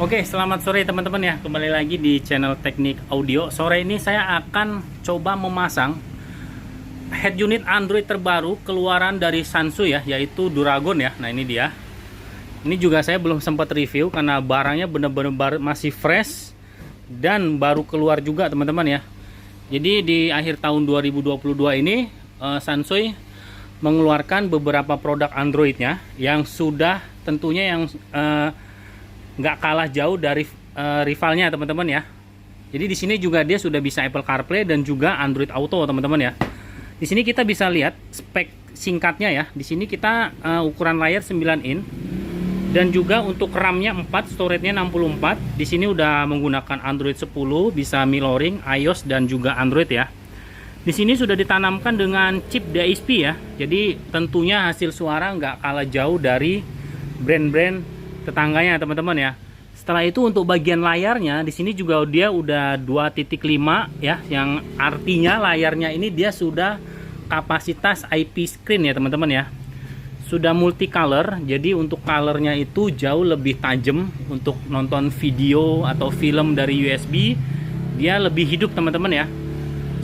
Oke, selamat sore teman-teman ya. Kembali lagi di channel Teknik Audio. Sore ini saya akan coba memasang head unit Android terbaru keluaran dari Sansui ya, yaitu Duragon ya. Nah, ini dia. Ini juga saya belum sempat review karena barangnya benar-benar masih fresh dan baru keluar juga teman-teman ya. Jadi di akhir tahun 2022 ini Sansui mengeluarkan beberapa produk Androidnya yang sudah tentunya yang nggak kalah jauh dari rivalnya teman-teman ya. Jadi di sini juga dia sudah bisa Apple CarPlay dan juga Android Auto teman-teman ya. Di sini kita bisa lihat spek singkatnya ya. Di sini kita ukuran layar 9 in dan juga untuk RAM-nya 4, storage-nya 64. Di sini udah menggunakan Android 10, bisa mirroring iOS dan juga Android ya. Di sini sudah ditanamkan dengan chip DSP ya. Jadi tentunya hasil suara nggak kalah jauh dari brand-brand tetangganya teman-teman ya. Setelah itu untuk bagian layarnya di sini juga dia udah 2.5 ya, yang artinya layarnya ini dia sudah kapasitas IP screen ya teman-teman ya. Sudah multicolor, jadi untuk colornya itu jauh lebih tajam untuk nonton video atau film dari USB. Dia lebih hidup teman-teman ya.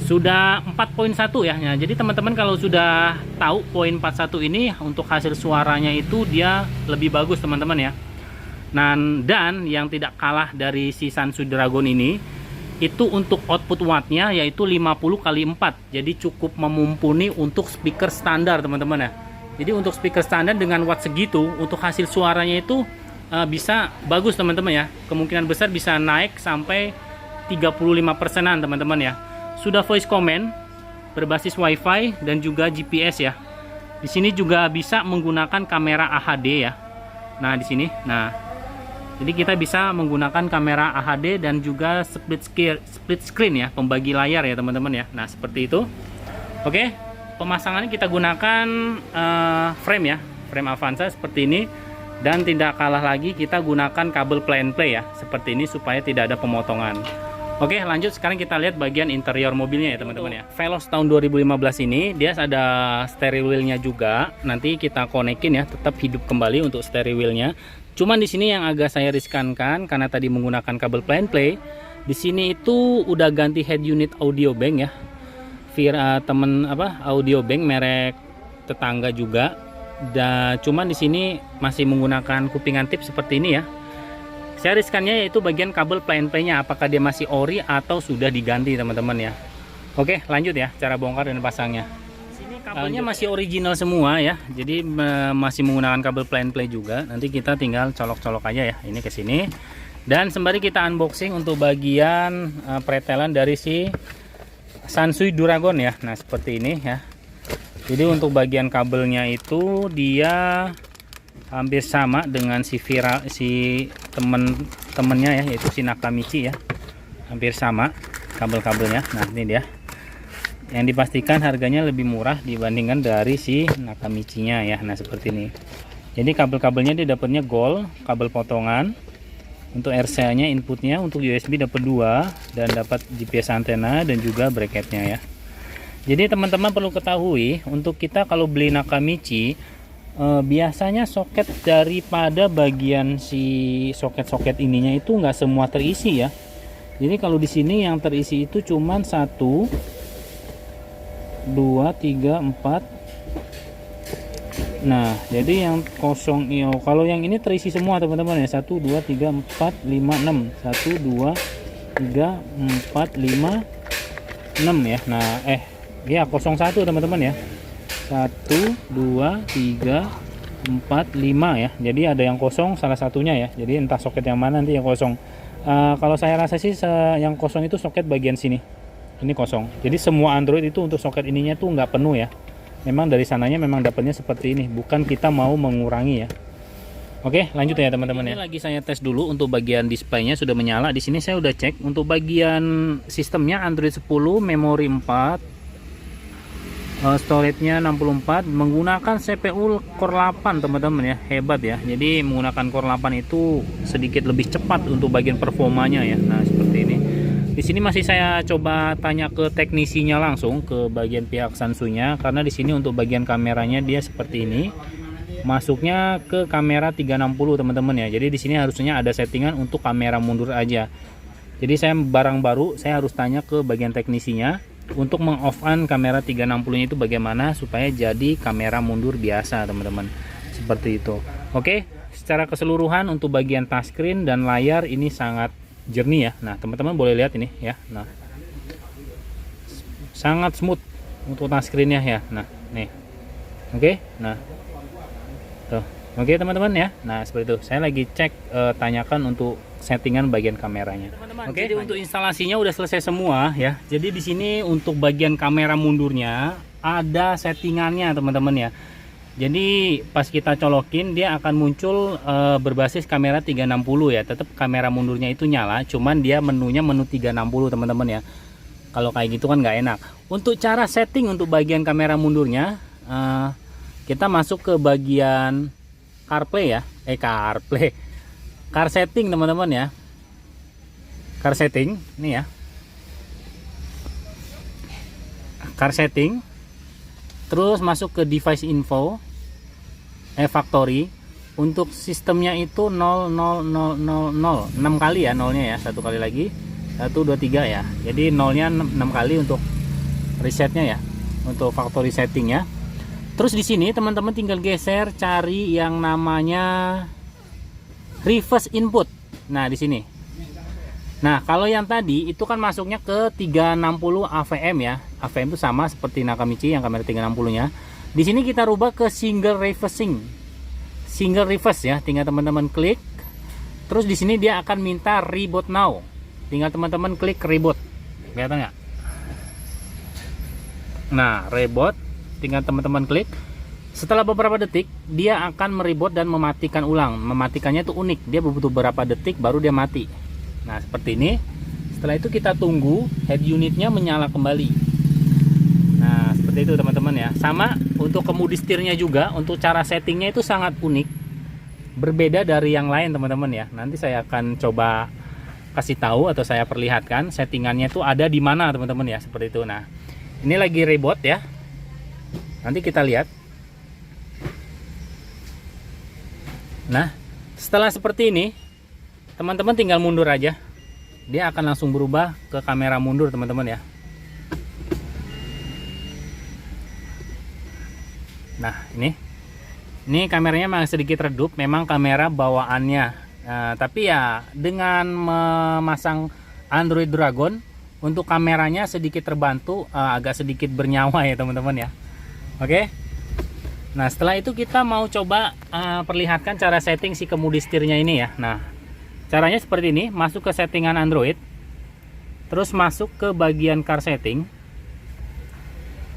Sudah 4.1 ya. Nah, jadi teman-teman kalau sudah tahu poin 41 ini untuk hasil suaranya itu dia lebih bagus teman-teman ya. Nah, dan yang tidak kalah dari si Sansui Duragon ini itu untuk output wattnya yaitu 50 kali 4. Jadi cukup memumpuni untuk speaker standar teman-teman ya. Jadi untuk speaker standar dengan watt segitu untuk hasil suaranya itu bisa bagus teman-teman ya. Kemungkinan besar bisa naik sampai 35%-an teman-teman ya. Sudah voice command, berbasis WiFi dan juga GPS ya. Di sini juga bisa menggunakan kamera HD ya. Nah, di sini. Nah, jadi kita bisa menggunakan kamera HD dan juga split screen ya, pembagi layar ya teman-teman ya. Nah, seperti itu. Oke, pemasangannya kita gunakan frame ya, frame Avanza seperti ini. Dan tidak kalah lagi kita gunakan kabel plug and play ya, seperti ini supaya tidak ada pemotongan. Oke, lanjut sekarang kita lihat bagian interior mobilnya ya teman-teman ya. Veloz tahun 2015 ini dia ada steering wheelnya juga. Nanti kita konekin ya, tetap hidup kembali untuk steering wheelnya. Cuman di sini yang agak saya riskankan karena tadi menggunakan kabel plug and play. Di sini itu udah ganti head unit audio bank ya. Audio bank merek tetangga juga. Dan cuman di sini masih menggunakan kupingan tip seperti ini ya. Saya riskannya yaitu bagian kabel plug and play-nya, apakah dia masih ori atau sudah diganti teman-teman ya. Oke, lanjut ya cara bongkar dan pasangnya. Sini kabelnya masih original semua ya. Jadi masih menggunakan kabel plug and play juga. Nanti kita tinggal colok-colok aja ya. Ini ke sini. Dan sembari kita unboxing untuk bagian pretelan dari si Sansui Duragon ya. Nah, seperti ini ya. Jadi untuk bagian kabelnya itu dia hampir sama dengan si temennya ya, yaitu si Nakamichi ya. Hampir sama kabel-kabelnya. Nah, ini dia. Yang dipastikan harganya lebih murah dibandingkan dari si Nakamichi-nya ya. Nah, seperti ini. Jadi kabel-kabelnya dia dapatnya gold, kabel potongan. Untuk RCA-nya inputnya untuk USB dapat 2 dan dapat GPS antena dan juga bracketnya ya. Jadi teman-teman perlu ketahui untuk kita kalau beli Nakamichi biasanya soket daripada bagian si soket-soket ininya itu nggak semua terisi ya. Jadi kalau di sini yang terisi itu cuman 1 2 3 4. Nah, jadi yang kosong kalau yang ini terisi semua teman-teman ya. 1 2 3 4 5 6. 1 2 3 4 5 6 ya. Nah, ya 01 teman-teman ya. 1 2 3 4 5 ya. Jadi ada yang kosong salah satunya ya. Jadi entah soket yang mana nanti yang kosong. Kalau saya rasa sih yang kosong itu soket bagian sini. Ini kosong. Jadi semua Android itu untuk soket ininya tuh nggak penuh ya. Memang dari sananya memang dapatnya seperti ini. Bukan kita mau mengurangi ya. Oke, lanjut ya teman-teman ya. Ini lagi saya tes dulu untuk bagian displaynya sudah menyala. Di sini saya udah cek untuk bagian sistemnya Android 10, memori 4. Storage-nya 64, menggunakan CPU Core 8 teman-teman ya, hebat ya. Jadi menggunakan Core 8 itu sedikit lebih cepat untuk bagian performanya ya. Nah, seperti ini. Di sini masih saya coba tanya ke teknisinya langsung ke bagian pihak Sansui-nya karena di sini untuk bagian kameranya dia seperti ini. masuknya ke kamera 360 teman-teman ya. Jadi di sini harusnya ada settingan untuk kamera mundur aja. Jadi saya barang baru, saya harus tanya ke bagian teknisinya untuk meng-off-an kamera 360-nya itu bagaimana supaya jadi kamera mundur biasa teman-teman. Seperti itu. Oke, secara keseluruhan untuk bagian touchscreen dan layar ini sangat jernih ya. Nah, teman-teman boleh lihat ini ya. Nah, sangat smooth untuk touchscreen-nya ya. Nah, nih. Oke, nah. Tuh. Oke, teman-teman ya. Nah, seperti itu. Saya lagi cek tanyakan untuk settingan bagian kameranya. Oke, jadi untuk instalasinya udah selesai semua ya. Jadi di sini untuk bagian kamera mundurnya ada settingannya, teman-teman ya. Jadi pas kita colokin dia akan muncul berbasis kamera 360 ya. Tetap kamera mundurnya itu nyala, cuman dia menunya menu 360 teman-teman ya. Kalau kayak gitu kan nggak enak. Untuk cara setting untuk bagian kamera mundurnya, kita masuk ke bagian CarPlay ya. CarPlay, car setting teman-teman ya. Car setting, ini ya. Car setting. Terus masuk ke device info, factory. Untuk sistemnya itu 00000 6 kali ya nolnya ya, satu kali lagi 1 2 3 ya. Jadi nolnya 6 kali untuk resetnya ya, untuk factory settingnya. Terus di sini teman-teman tinggal geser cari yang namanya reverse input. Nah di sini. Nah kalau yang tadi itu kan masuknya ke 360 AVM ya. AVM itu sama seperti Nakamichi yang kamera 360-nya. Di sini kita rubah ke single reversing. Single reverse ya, tinggal teman-teman klik. Terus di sini dia akan minta reboot now. Tinggal teman-teman klik reboot. Kelihatan nggak? Nah, reboot, tinggal teman-teman klik. Setelah beberapa detik dia akan mereboot dan mematikan ulang. Mematikannya itu unik. Dia butuh beberapa detik baru dia mati. Nah seperti ini. Setelah itu kita tunggu head unitnya menyala kembali. Nah seperti itu teman-teman ya. Sama untuk kemudi setirnya juga. Untuk cara settingnya itu sangat unik, berbeda dari yang lain teman-teman ya. Nanti saya akan coba kasih tahu atau saya perlihatkan settingannya itu ada di mana teman-teman ya. Seperti itu. Nah ini lagi reboot ya. Nanti kita lihat. Nah setelah seperti ini teman-teman tinggal mundur aja, dia akan langsung berubah ke kamera mundur teman-teman ya. Nah ini kameranya memang sedikit redup, memang kamera bawaannya. Tapi ya dengan memasang Android Dragon untuk kameranya sedikit terbantu, agak sedikit bernyawa ya teman-teman ya. Oke. Nah setelah itu kita mau coba perlihatkan cara setting si kemudi setirnya ini ya. Nah caranya seperti ini, masuk ke settingan Android, terus masuk ke bagian car setting,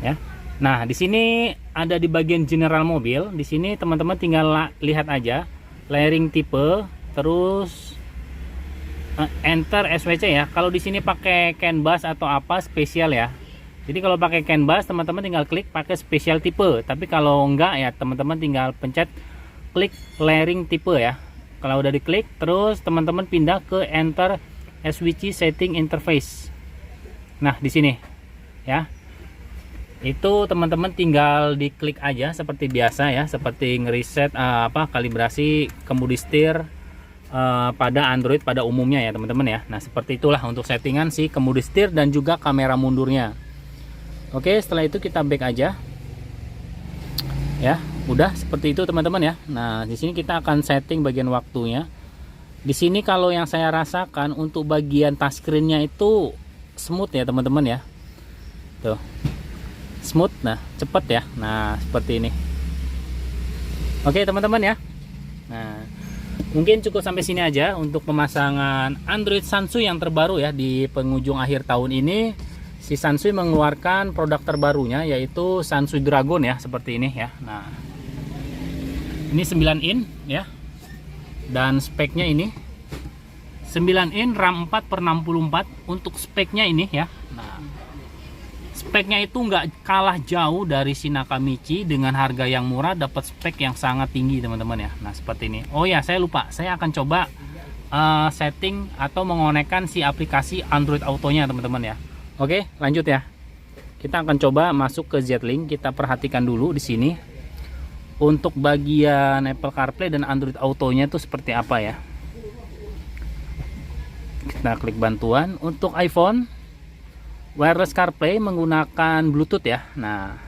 ya. Nah di sini ada di bagian general mobil. Di sini teman-teman tinggal lihat aja layering tipe, terus enter SWC ya. Kalau di sini pakai CAN bus atau apa spesial ya. Jadi kalau pakai CAN bus teman-teman tinggal klik pakai spesial tipe. Tapi kalau enggak ya teman-teman tinggal pencet klik layering tipe ya. Kalau udah diklik, terus teman-teman pindah ke enter SWC setting interface. Nah di sini ya, itu teman-teman tinggal diklik aja seperti biasa ya, seperti ngeriset kalibrasi kemudi setir pada Android pada umumnya ya teman-teman ya. Nah seperti itulah untuk settingan si kemudi setir dan juga kamera mundurnya. Oke, setelah itu kita back aja ya. Udah seperti itu teman-teman ya. Nah di sini kita akan setting bagian waktunya. Di sini kalau yang saya rasakan untuk bagian touchscreen-nya itu smooth ya teman-teman ya. Tuh smooth, nah cepet ya. Nah seperti ini. Oke teman-teman ya. Nah mungkin cukup sampai sini aja untuk pemasangan Android Sansui yang terbaru ya. Di penghujung akhir tahun ini si Sansui mengeluarkan produk terbarunya, yaitu Sansui Dragon ya, seperti ini ya. Nah ini 9 in ya, dan speknya ini 9 in RAM 4/64 untuk speknya ini ya. Nah speknya itu nggak kalah jauh dari si Nakamichi, dengan harga yang murah dapat spek yang sangat tinggi teman-teman ya. Nah seperti ini. Oh ya saya lupa, saya akan coba setting atau mengonekkan si aplikasi Android Autonya teman-teman ya. Oke lanjut ya, kita akan coba masuk ke Z-Link. Kita perhatikan dulu di sini Untuk bagian Apple CarPlay dan Android Auto-nya itu seperti apa ya. Kita klik bantuan. Untuk iPhone wireless CarPlay menggunakan Bluetooth ya. Nah,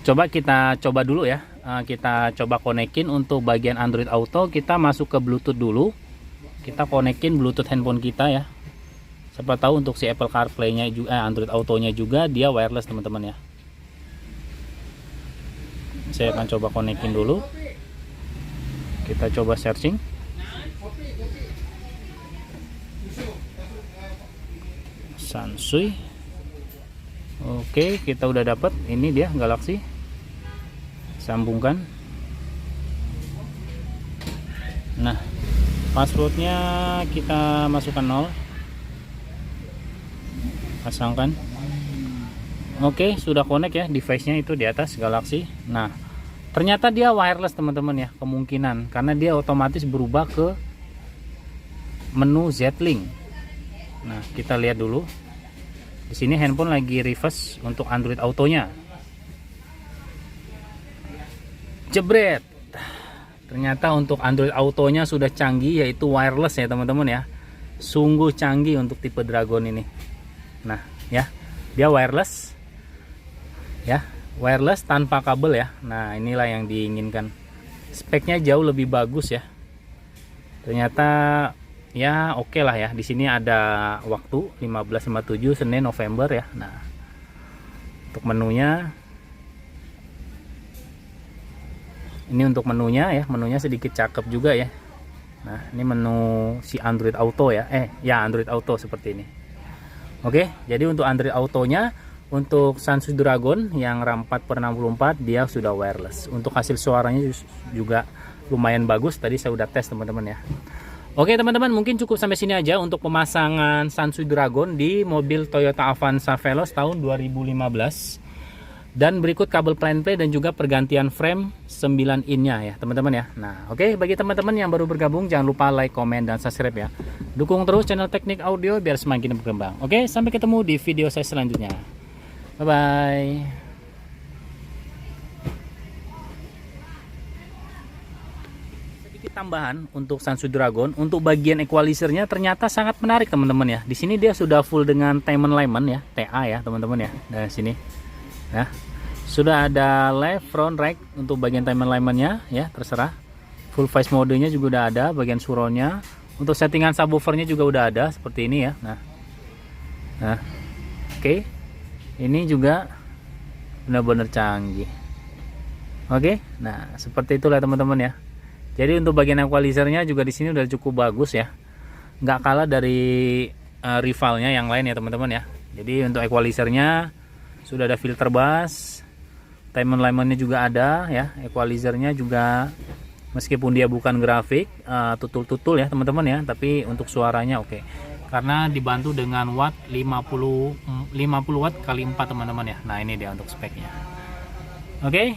kita coba dulu ya. Kita coba konekin. Untuk bagian Android Auto kita masuk ke Bluetooth dulu. Kita konekin Bluetooth handphone kita ya. Siapa tahu untuk si Apple CarPlay-nya juga Android Auto-nya juga dia wireless teman-teman ya. Saya akan coba konekin dulu. Kita coba searching. Sansui. Oke, kita udah dapat. Ini dia Galaxy. Sambungkan. Nah, passwordnya kita masukkan 0. Pasangkan. Oke, sudah connect ya, device-nya itu di atas Galaxy. Nah, ternyata dia wireless teman-teman ya, kemungkinan karena dia otomatis berubah ke menu Z-Link. Nah, kita lihat dulu. Di sini handphone lagi reverse untuk Android Auto-nya. Jebret. Ternyata untuk Android Auto-nya sudah canggih, yaitu wireless ya teman-teman ya. Sungguh canggih untuk tipe Dragon ini. Nah, ya, dia wireless. Ya, wireless tanpa kabel ya. Nah, inilah yang diinginkan. Speknya jauh lebih bagus ya. Ternyata ya oke lah ya. Di sini ada waktu 15.57 Senin November ya. Nah, untuk menunya ini untuk menunya ya. Menunya sedikit cakep juga ya. Nah, ini menu si Android Auto ya. Ya Android Auto seperti ini. Oke, jadi untuk Android Auto-nya untuk Samsung Dragon yang RAM 4/64 dia sudah wireless. Untuk hasil suaranya juga lumayan bagus. Tadi saya udah tes teman-teman ya. Oke teman-teman, mungkin cukup sampai sini aja untuk pemasangan Samsung Dragon di mobil Toyota Avanza Veloz tahun 2015. Dan berikut kabel plug and play dan juga pergantian frame 9 in-nya ya teman-teman ya. Nah, oke, bagi teman-teman yang baru bergabung jangan lupa like, komen, dan subscribe ya. Dukung terus channel Teknik Audio biar semakin berkembang. Oke, sampai ketemu di video saya selanjutnya. Bye bye. Sedikit tambahan untuk Samsung Dragon, untuk bagian equalizernya ternyata sangat menarik teman-teman ya. Di sini dia sudah full dengan Timon Lemon ya, TA ya teman-teman ya. Nah, sini. Nah, sudah ada left, front, right untuk bagian Timon Lemonnya ya, terserah. Full face modenya juga udah ada, bagian surroundnya. Untuk settingan subwoofernya juga udah ada seperti ini ya. Nah, oke. Ini juga benar-benar canggih. Oke, nah seperti itulah teman-teman ya. Jadi untuk bagian equalizernya juga di sini udah cukup bagus ya. Nggak kalah dari rivalnya yang lain ya teman-teman ya. Jadi untuk equalizernya sudah ada filter bass, Timon Lemonnya juga ada ya. Equalizernya juga meskipun dia bukan grafik tutul-tutul ya teman-teman ya, tapi untuk suaranya oke. Karena dibantu dengan watt 50 watt kali 4 teman-teman ya. Nah, ini dia untuk speknya. Oke.